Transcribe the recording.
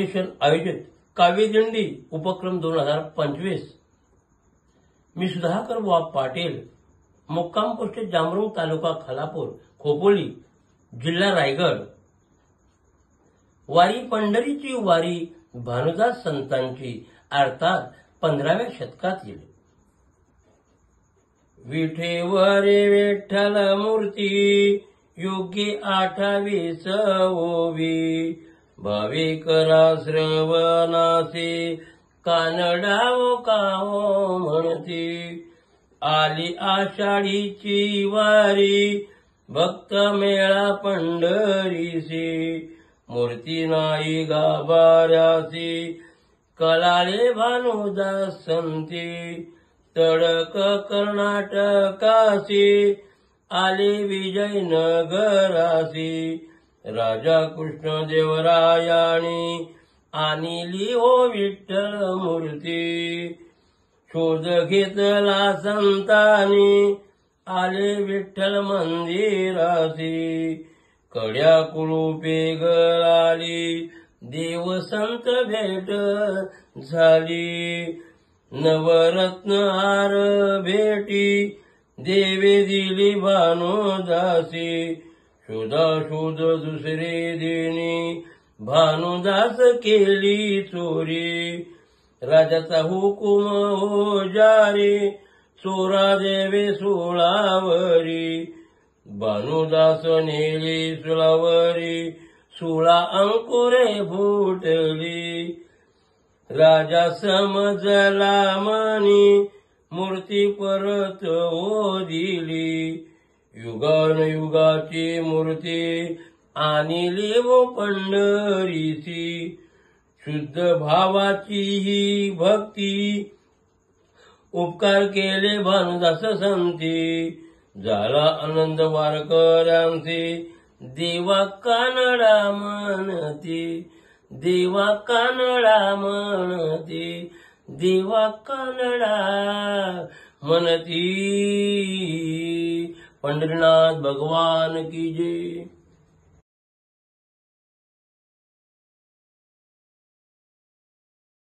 Foundation आयोजित काव्यदिंडी उपक्रम 2025। मी सुधाकर बुवा पाटील, मुक्काम पोस्ट जामरुंग, तालुका खालापूर, खोपोली, जिल्हा रायगड। वारी पंढरीची वारी भानुदास संतांची, अर्थात 15व्या शतकात येईल। विठेवरे विठ्ठल मूर्ती, योग्य 28 ओवी, भाविकरा श्रवणासी, कानडावो कावो म्हणती। आली आषाढीची वारी, भक्त मेळा पंढरीसी, मूर्ती नाही गाभाऱ्यासी, कलाळे भानुदास संती। तडक कर्नाटकासी, आले विजयनगरासी, राजा कृष्णदेवरायानी, आणली हो विठ्ठल मूर्ती। शोध घेतला संतांनी, आले विठ्ठल मंदिरासी, कड्या कुलूपे गळाली, देव संत भेट झाली। नवरत्न हार भेटी, देवे दिली भानुदासी, शोधाशोध दुसरे दिनी, भानुदास केली चोरी। राजाचा हुकुम हो जारी, चोरा देवे सुळावरी, भानुदास नेली सुळावरी, सुळा अंकुरे फुटली। राजा समजला मनी, मूर्ती परत हो दिली, युगानुयुगाची मूर्ती, आणली वो पंढरीसी। शुद्ध भावाची ही भक्ती, उपकार केले भानुदास संती, झाला आनंद वारकऱ्यांसी, देवा कानडा म्हणती, देवा कानडा म्हणती, देवा कानडा म्हणती। पंढरीनाथ भगवान की जय।